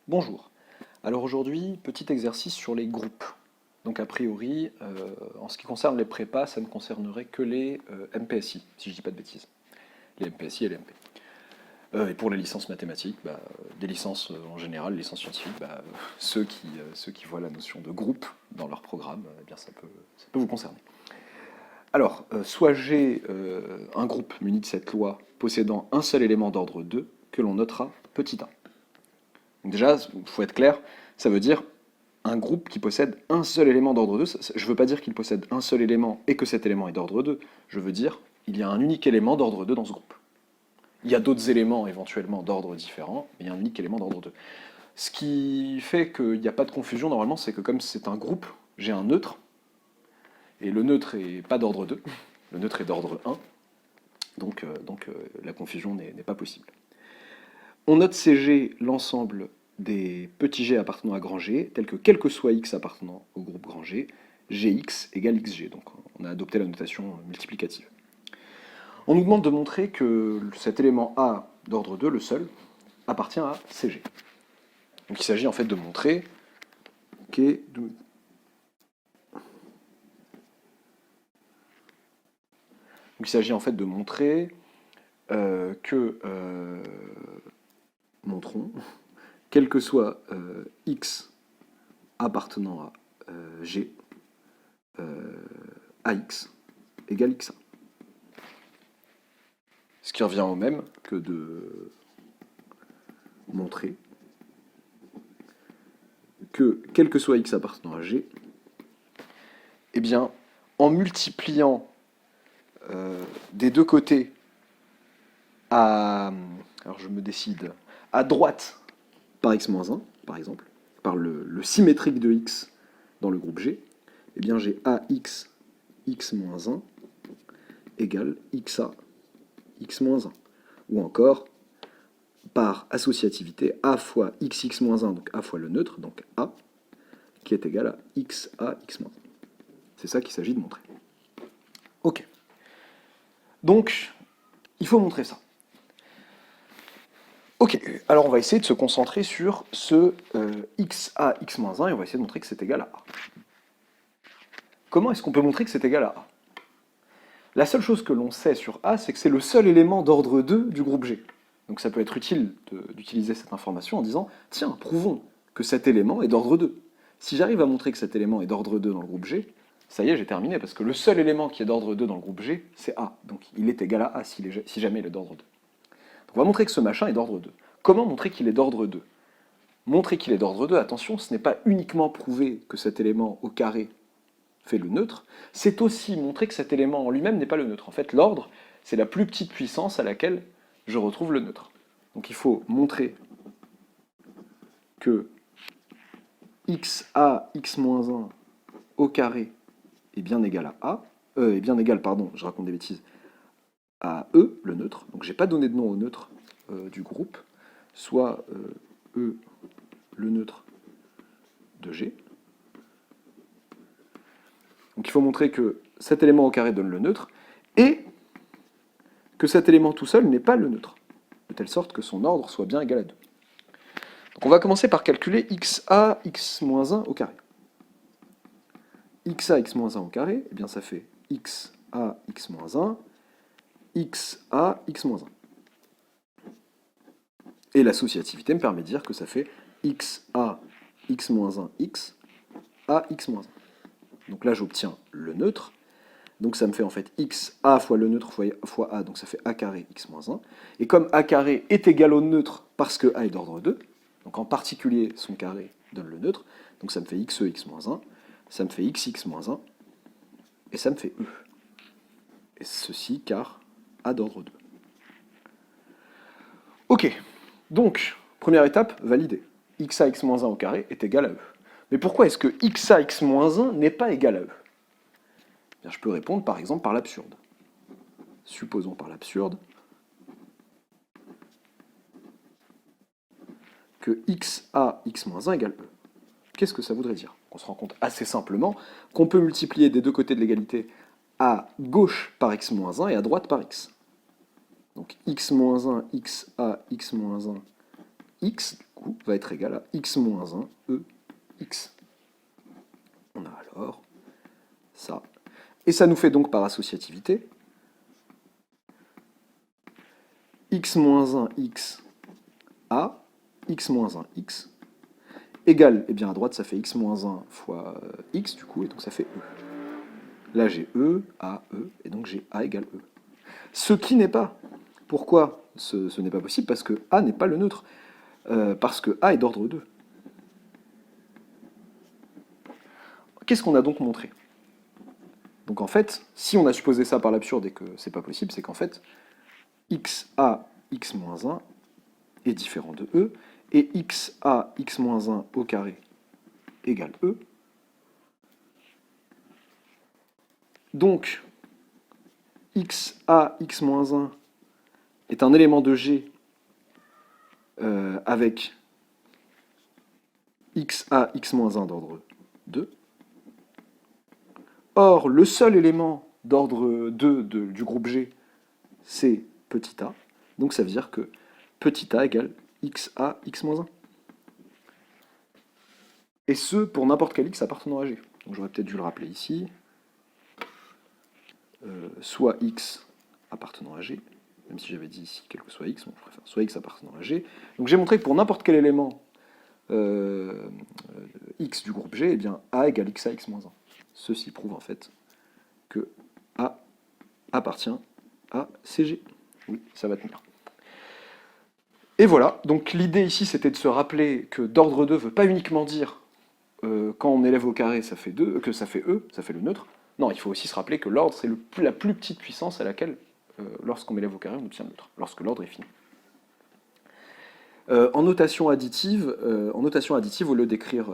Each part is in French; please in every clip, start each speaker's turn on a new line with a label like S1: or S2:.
S1: Bonjour. Alors aujourd'hui, petit exercice sur les groupes. Donc a priori, en ce qui concerne les prépas, ça ne concernerait que les MPSI, si je ne dis pas de bêtises. Les MPSI et les MP. Et pour les licences mathématiques, des licences en général, les licences scientifiques, ceux qui voient la notion de groupe dans leur programme, eh bien ça peut vous concerner. Alors, soit j'ai un groupe muni de cette loi possédant un seul élément d'ordre 2 que l'on notera petit a. Donc déjà, il faut être clair, ça veut dire un groupe qui possède un seul élément d'ordre 2. Je ne veux pas dire qu'il possède un seul élément et que cet élément est d'ordre 2. Je veux dire il y a un unique élément d'ordre 2 dans ce groupe. Il y a d'autres éléments éventuellement d'ordre différent, mais il y a un unique élément d'ordre 2. Ce qui fait qu'il n'y a pas de confusion normalement, c'est que comme c'est un groupe, j'ai un neutre, et le neutre n'est pas d'ordre 2, le neutre est d'ordre 1, donc la confusion n'est pas possible. On note CG l'ensemble des petits g appartenant à grand G, tels que quel que soit x appartenant au groupe grand G, gx égale xg. Donc on a adopté la notation multiplicative. On nous demande de montrer que cet élément A d'ordre 2, le seul, appartient à CG. Donc il s'agit en fait de montrer qu'il s'agit en fait de montrer montrons, quel que soit x appartenant à G, AX égale XA. Ce qui revient au même que de montrer que quel que soit x appartenant à G, eh bien, en multipliant des deux côtés alors je me décide, à droite par x-1, par exemple, par le symétrique de x dans le groupe G, eh bien j'ai AX x-1 égale XA x-1. Ou encore, par associativité, A fois xx-1, donc A fois le neutre, donc A, qui est égal à XA x-1. C'est ça qu'il s'agit de montrer. Ok. Donc, il faut montrer ça. Ok, alors on va essayer de se concentrer sur ce XA x-1 et on va essayer de montrer que c'est égal à A. Comment est-ce qu'on peut montrer que c'est égal à A? La seule chose que l'on sait sur A, c'est que c'est le seul élément d'ordre 2 du groupe G. Donc ça peut être utile d'utiliser cette information en disant « Tiens, prouvons que cet élément est d'ordre 2 ». Si j'arrive à montrer que cet élément est d'ordre 2 dans le groupe G, ça y est, j'ai terminé, parce que le seul élément qui est d'ordre 2 dans le groupe G, c'est A. Donc il est égal à A si jamais il est d'ordre 2. Donc on va montrer que ce machin est d'ordre 2. Comment montrer qu'il est d'ordre 2? Montrer qu'il est d'ordre 2, attention, ce n'est pas uniquement prouver que cet élément au carré fait le neutre, c'est aussi montrer que cet élément en lui-même n'est pas le neutre. En fait, l'ordre, c'est la plus petite puissance à laquelle je retrouve le neutre. Donc il faut montrer que xa x-1 au carré est bien égal à A, est bien égal, pardon, je raconte des bêtises, à E, le neutre. Donc j'ai pas donné de nom au neutre du groupe, soit E, le neutre de G. Donc il faut montrer que cet élément au carré donne le neutre, et que cet élément tout seul n'est pas le neutre, de telle sorte que son ordre soit bien égal à 2. Donc on va commencer par calculer xa x-1 au carré. xa x-1 au carré, eh bien ça fait xa x-1, xa x-1. Et l'associativité me permet de dire que ça fait xa x-1 x a x-1. Donc là j'obtiens le neutre. Donc ça me fait en fait xa fois le neutre fois a, donc ça fait a carré x-1. Et comme a carré est égal au neutre parce que a est d'ordre 2, donc en particulier son carré donne le neutre, donc ça me fait xe x-1, ça me fait xx-1, et ça me fait e. Et ceci car a d'ordre 2. Ok, donc première étape validée. xa x-1 au carré est égal à e. Mais pourquoi est-ce que xa x-1 n'est pas égal à e? Bien, je peux répondre par exemple par l'absurde. Supposons par l'absurde que xa x-1 égale e. Qu'est-ce que ça voudrait dire? On se rend compte assez simplement qu'on peut multiplier des deux côtés de l'égalité à gauche par x-1 et à droite par x. Donc x-1, xa x-1, x, coup, va être égal à x moins 1 EX. On a alors ça. Et ça nous fait donc par associativité x moins 1 x a, x moins 1 x, égale, et bien à droite ça fait x moins 1 fois x du coup, et donc ça fait E. Là j'ai E, A, E, et donc j'ai A égale E. Ce qui n'est pas. Pourquoi ce n'est pas possible? Parce que A n'est pas le neutre. Parce que A est d'ordre 2. Qu'est-ce qu'on a donc montré? Donc en fait, si on a supposé ça par l'absurde et que c'est pas possible, c'est qu'en fait, xa x moins 1 est différent de E, et xa x moins 1 au carré égale E. Donc, xa x moins 1 est un élément de G avec xa x moins 1 d'ordre 2. Or, le seul élément d'ordre 2 du groupe G, c'est petit a. Donc ça veut dire que petit a égale xa x moins 1. Et ce, pour n'importe quel x appartenant à G. Donc j'aurais peut-être dû le rappeler ici. Soit x appartenant à G, même si j'avais dit ici quel que soit x, bon, je préfère soit x appartenant à G. Donc j'ai montré que pour n'importe quel élément x du groupe G, eh bien a égale xa x moins 1. Ceci prouve en fait que A appartient à CG. Oui, ça va tenir. Et voilà, donc l'idée ici c'était de se rappeler que d'ordre 2 ne veut pas uniquement dire quand on élève au carré ça fait 2, que ça fait E, ça fait le neutre. Non, il faut aussi se rappeler que l'ordre c'est la plus petite puissance à laquelle, lorsqu'on élève au carré, on obtient le neutre, lorsque l'ordre est fini. En notation additive, au lieu d'écrire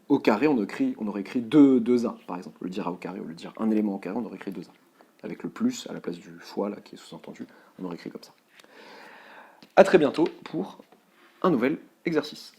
S1: au carré, on aurait écrit 2A, par exemple. Au lieu de dire A au carré, au lieu de dire un élément au carré, on aurait écrit 2A. Avec le plus à la place du fois, là, qui est sous-entendu, on aurait écrit comme ça. A très bientôt pour un nouvel exercice.